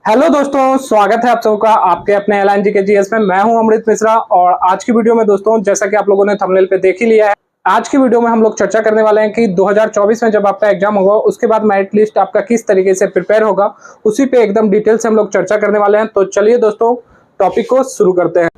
Hello दोस्तों, स्वागत है आप सबका आपके अपने एलएनजी के जीएस में। मैं हूं अमृत मिश्रा और आज की वीडियो में दोस्तों, जैसा कि आप लोगों ने थंबनेल पे देख ही लिया है, आज की वीडियो में हम लोग चर्चा करने वाले हैं कि 2024 में जब आपका एग्जाम होगा उसके बाद मेरिट लिस्ट आपका किस तरीके से प्रिपेयर होगा, उसी पे एकदम डिटेल से हम लोग चर्चा करने वाले हैं। तो चलिए दोस्तों, टॉपिक को शुरू करते हैं।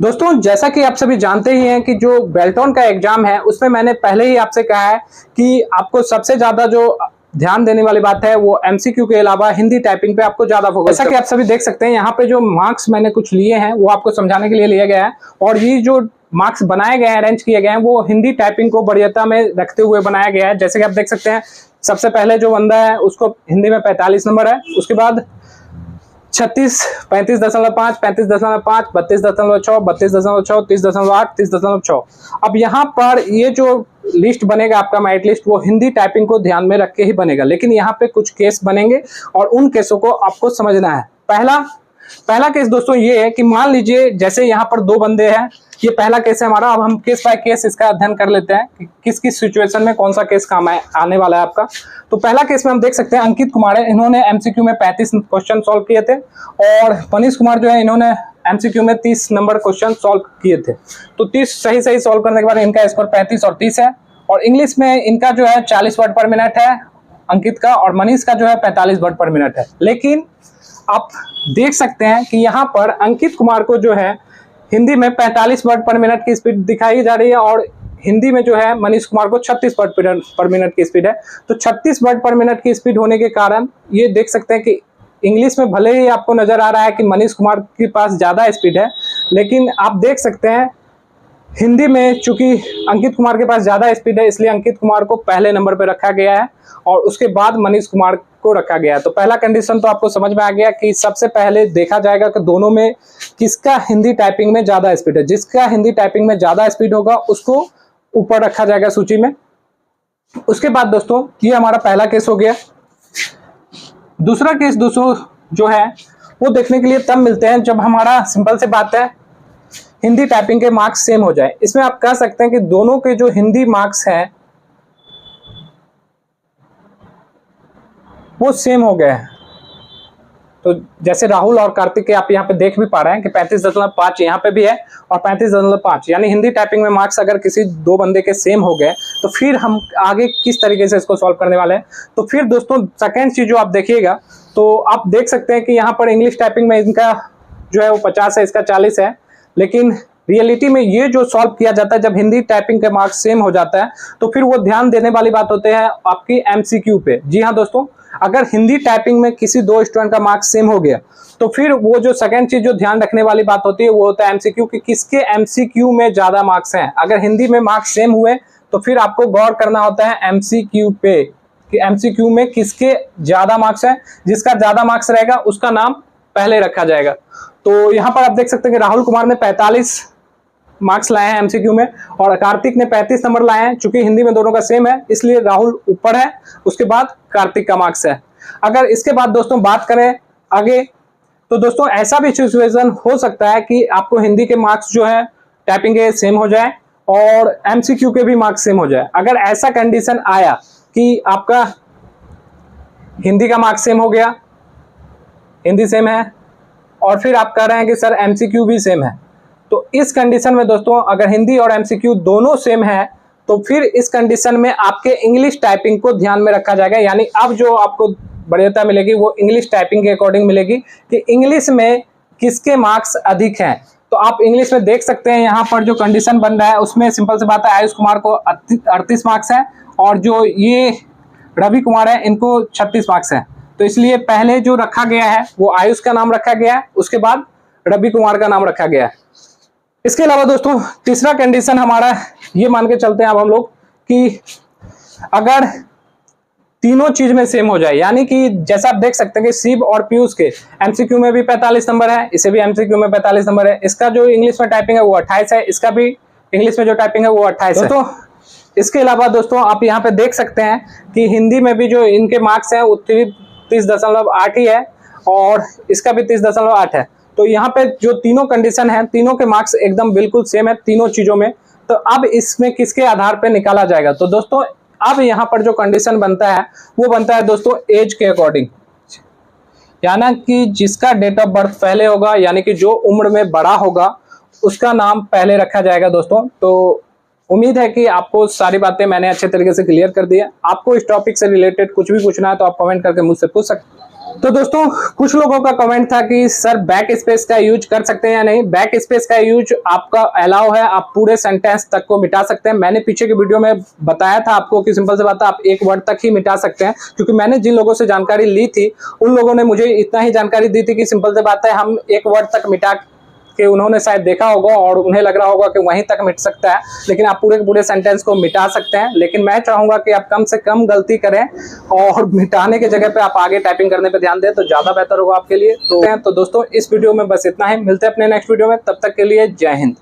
दोस्तों, जैसा कि आप सभी जानते ही हैं कि जो बेल्टॉन का एग्जाम है उसमें मैंने पहले ही आपसे कहा है कि आपको सबसे ज्यादा जो ध्यान देने वाली बात है वो एमसीक्यू के अलावा हिंदी टाइपिंग पे आपको ज्यादा फोकस। जैसा कि आप सभी देख सकते हैं, यहाँ पे जो मार्क्स मैंने कुछ लिए हैं वो आपको समझाने के लिए लिया गया है और ये जो मार्क्स बनाए गए हैं, अरेंज किए गए हैं, वो हिंदी टाइपिंग को वरीयता में रखते हुए बनाया गया है। जैसे कि आप देख सकते हैं, सबसे पहले जो बंदा है उसको हिंदी में 45 नंबर है, उसके बाद 36, 35.5, 35.5, 32.6, 32.6, 30.8, 30.6। अब यहाँ पर ये जो लिस्ट बनेगा आपका मेरिट लिस्ट, वो हिंदी टाइपिंग को ध्यान में रख के ही बनेगा, लेकिन यहाँ पे कुछ केस बनेंगे और उन केसों को आपको समझना है। पहला केस दोस्तों ये है कि मान लीजिए जैसे यहाँ पर दो बंदे हैं, ये पहला केस है हमारा। अब हम केस बाय केस इसका अध्ययन कर लेते हैं कि किस किस सिचुएशन में कौन सा केस काम आने वाला है आपका। तो पहला केस में हम देख सकते हैं, अंकित कुमार है, इन्होंने एमसीक्यू में 35 क्वेश्चन सॉल्व किए थे और मनीष कुमार जो है, इन्होंने एमसीक्यू में 30 नंबर क्वेश्चन सॉल्व किए थे। तो 30 सही सॉल्व करने के बाद इनका स्कोर 35 और 30 है। और इंग्लिश में इनका जो है 40 वर्ड पर मिनट है अंकित का, और मनीष का जो है 45 वर्ड पर मिनट है। लेकिन आप देख सकते हैं कि यहाँ पर अंकित कुमार को जो है हिंदी में 45 वर्ड पर मिनट की स्पीड दिखाई जा रही है और हिंदी में जो है मनीष कुमार को 36 वर्ड पर मिनट की स्पीड है। तो 36 वर्ड पर मिनट की स्पीड होने के कारण ये देख सकते हैं कि इंग्लिश में भले ही आपको नजर आ रहा है कि मनीष कुमार के पास ज्यादा स्पीड है, लेकिन आप देख सकते हैं हिंदी में चूंकि अंकित कुमार के पास ज्यादा स्पीड है, इसलिए अंकित कुमार को पहले नंबर पर रखा गया है और उसके बाद मनीष कुमार को रखा गया है। तो पहला कंडीशन तो आपको समझ में आ गया कि सबसे पहले देखा जाएगा कि दोनों में किसका हिंदी टाइपिंग में ज्यादा स्पीड है। जिसका हिंदी टाइपिंग में ज्यादा स्पीड होगा उसको ऊपर रखा जाएगा सूची में। उसके बाद दोस्तों, ये हमारा पहला केस हो गया। दूसरा केस दोस्तों जो है वो देखने के लिए तब मिलते हैं जब हमारा सिंपल से बात है हिंदी टाइपिंग के मार्क्स सेम हो जाए। इसमें आप कह सकते हैं कि दोनों के जो हिंदी मार्क्स हैं वो सेम हो गए हैं। तो जैसे राहुल और कार्तिक के आप यहाँ पे देख भी पा रहे हैं कि 35.5 यहाँ पे भी है और 35.5, यानी हिंदी टाइपिंग में मार्क्स अगर किसी दो बंदे के सेम हो गए तो फिर हम आगे किस तरीके से इसको सॉल्व करने वाले हैं। तो फिर दोस्तों सेकेंड चीज जो आप देखिएगा, तो आप देख सकते हैं कि यहाँ पर इंग्लिश टाइपिंग में इनका जो है वो 50 है, इसका 40 है, लेकिन रियलिटी में ये जो सॉल्व किया जाता है जब हिंदी टाइपिंग के मार्क्स सेम हो जाता है तो फिर वो ध्यान देने वाली बात होते हैं आपकी एमसीक्यू पे। जी हाँ दोस्तों, अगर हिंदी टाइपिंग में किसी दो स्टूडेंट का मार्क्स सेम हो गया तो फिर वो जो सेकंड चीज जो ध्यान रखने वाली बात होती है वो होता है एमसीक्यू कि किसके एमसीक्यू में ज्यादा मार्क्स हैं। अगर हिंदी में मार्क्स सेम हुए तो फिर आपको गौर करना होता है एमसीक्यू पे कि एमसीक्यू में किसके ज्यादा मार्क्स हैं। जिसका ज्यादा मार्क्स रहेगा उसका नाम पहले रखा जाएगा। तो यहाँ पर आप देख सकते हैं कि राहुल कुमार ने 45 मार्क्स लाए हैं एमसीक्यू में और कार्तिक ने 35 नंबर लाए हैं। चूंकि हिंदी में दोनों का सेम है इसलिए राहुल ऊपर है, उसके बाद कार्तिक का मार्क्स है। अगर इसके बाद दोस्तों बात करें आगे, तो दोस्तों ऐसा भी सिचुएशन हो सकता है कि आपको हिंदी के मार्क्स जो है टाइपिंग के सेम हो जाए और एमसीक्यू के भी मार्क्स सेम हो जाए। अगर ऐसा कंडीशन आया कि आपका हिंदी का मार्क्स सेम हो गया, हिंदी सेम है, और फिर आप कह रहे हैं कि सर एमसीक्यू भी सेम है, तो इस कंडीशन में दोस्तों अगर हिंदी और एमसीक्यू दोनों सेम है तो फिर इस कंडीशन में आपके इंग्लिश टाइपिंग को ध्यान में रखा जाएगा। यानी अब जो आपको वरीयता मिलेगी वो इंग्लिश टाइपिंग के अकॉर्डिंग मिलेगी कि इंग्लिश में किसके मार्क्स अधिक हैं। तो आप इंग्लिश में देख सकते हैं यहाँ पर जो कंडीशन बन रहा है उसमें सिंपल सी बात है, आयुष कुमार को 38 मार्क्स है और जो ये रवि कुमार है इनको 36 मार्क्स है। तो इसलिए पहले जो रखा गया है वो आयुष का नाम रखा गया है, उसके बाद रवि कुमार का नाम रखा गया है। इसके अलावा दोस्तों तीसरा कंडीशन हमारा ये मान के चलते हैं अब हम लोग कि अगर तीनों चीज में सेम हो जाए, यानी कि जैसा आप देख सकते हैं कि शिव और पीयूष के एमसीक्यू में भी 45 नंबर है, इसे भी एमसीक्यू में 45 नंबर है, इसका जो इंग्लिश में टाइपिंग है वो 28 है, इसका भी इंग्लिश में जो टाइपिंग है वो 28 है। तो इसके अलावा दोस्तों आप यहाँ पे देख सकते हैं कि हिंदी में भी जो इनके मार्क्स है वो 30.8 ही है और इसका भी 30.8 है। तो यहाँ पे जो तीनों कंडीशन है, तीनों के मार्क्स एकदम बिल्कुल सेम है तीनों चीजों में। तो अब इसमें किसके आधार पे निकाला जाएगा, तो दोस्तों अब यहाँ पर जो कंडीशन बनता है वो बनता है दोस्तों एज के अकॉर्डिंग। यानी कि जिसका डेट ऑफ बर्थ पहले होगा, यानी कि जो उम्र में बड़ा होगा उसका नाम पहले रखा जाएगा दोस्तों। तो उम्मीद है कि आपको सारी बातें मैंने अच्छे तरीके से क्लियर कर दी है। आपको इस टॉपिक से रिलेटेड कुछ भी पूछना है तो आप कमेंट करके मुझसे पूछ सकते हैं। तो दोस्तों कुछ लोगों का कमेंट था कि सर बैक स्पेस का यूज कर सकते हैं या नहीं। बैक स्पेस का यूज आपका अलाउ है, आप पूरे सेंटेंस तक को मिटा सकते हैं। मैंने पीछे की वीडियो में बताया था आपको कि सिंपल सी बात है, आप एक वर्ड तक ही मिटा सकते हैं, क्योंकि मैंने जिन लोगों से जानकारी ली थी उन लोगों ने मुझे इतना ही जानकारी दी थी कि सिंपल सी बात है हम एक वर्ड तक मिटा कि उन्होंने शायद देखा होगा और उन्हें लग रहा होगा कि वहीं तक मिट सकता है, लेकिन आप पूरे के पूरे सेंटेंस को मिटा सकते हैं। लेकिन मैं चाहूंगा कि आप कम से कम गलती करें और मिटाने के जगह पे आप आगे टाइपिंग करने पे ध्यान दें तो ज्यादा बेहतर होगा आपके लिए। तो दोस्तों इस वीडियो में बस इतना ही, मिलते हैं अपने नेक्स्ट वीडियो में, तब तक के लिए जय हिंद।